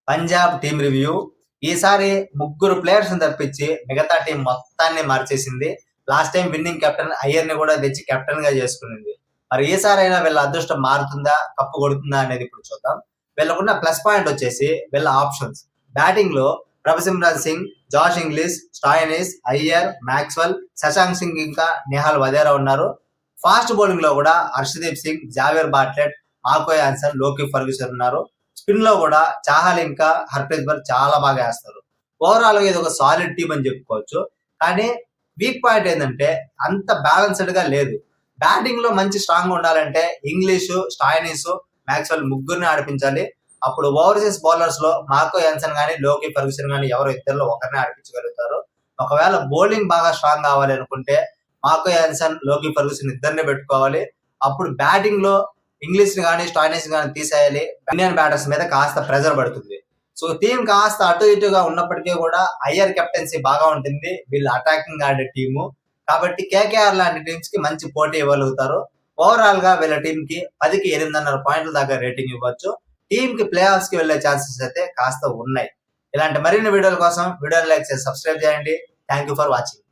Punjab team review. ఈసారి ముగ్గురు players తప్పించి మిగతా టీం మొత్తాన్ని మార్చేసింది. Last time winning captain Iyer ని కూడా తెచ్చి కెప్టెన్ గా చేసుకునింది. మరి ఈసారైనా వీళ్ళ అదృష్టం మారుతుందా, కప్పు కొడుతుందా అనేది ఇప్పుడు చూద్దాం. వీళ్ళకున్న ప్లస్ పాయింట్ వచ్చేసి వీళ్ళ ఆప్షన్స్. బ్యాటింగ్ లో Prabhsimran Singh, Josh Inglis, Stoinis, Iyer, Maxwell, Shashank Singh ఇంకా నిహాల్ వదేరా ఉన్నారు. ఫాస్ట్ బౌలింగ్ లో కూడా Arshdeep Singh, Xavier Bartlett, Marco Jansen, Lockie Ferguson ఉన్నారు. స్పిన్ లో కూడా చాహల్ ఇంకా హర్ప్రీత్ బర్ చాలా బాగా వేస్తారు. ఓవరాల్ గా ఇది ఒక సాలిడ్ టీం అని చెప్పుకోవచ్చు. కానీ వీక్ పాయింట్ ఏంటంటే అంత బ్యాలెన్స్డ్ గా లేదు. బ్యాటింగ్ లో మంచి స్ట్రాంగ్ ఉండాలంటే ఇంగ్లీషు, స్టాయినిస్, మ్యాక్స్వెల్ ముగ్గురిని ఆడిపించాలి. అప్పుడు ఓవర్సీస్ బౌలర్స్ లో మార్కో యాన్సన్ గానీ, లోకి ఫర్గ్యూసన్ గానీ ఎవరో ఇద్దరిలో ఒకరిని ఆడిపించగలుగుతారు. ఒకవేళ బౌలింగ్ బాగా స్ట్రాంగ్ కావాలి అనుకుంటే మార్కో యాన్సన్, లోకి ఫర్గ్యూసన్ ఇద్దరిని పెట్టుకోవాలి. అప్పుడు బ్యాటింగ్ లో ఇంగ్లీష్ ని కానీ స్టాయినిస్ గానీ తీసేయాలి. ఇండియన్ బ్యాటర్స్ మీద కాస్త ప్రెజర్ పడుతుంది. సో టీం కాస్త అటు ఇటుగా ఉన్నప్పటికీ కూడా అయ్యర్ కెప్టెన్సీ బాగా ఉంటుంది. వీళ్ళు అటాకింగ్ ఆడే టీము కాబట్టి కేకేఆర్ లాంటి టీమ్స్ కి మంచి పోటీ ఇవ్వగలుగుతారు. ఓవరాల్ గా వీళ్ళ టీం కి 10కి 8.5 పాయింట్ల దాకా రేటింగ్ ఇవ్వచ్చు. టీం కి ప్లే ఆఫ్స్ కి వెళ్లే ఛాన్సెస్ అయితే కాస్త ఉన్నాయి. ఇలాంటి మరిన్ని వీడియోల కోసం వీడియోని లైక్ చేసి సబ్స్క్రైబ్ చేయండి. Thank you for watching.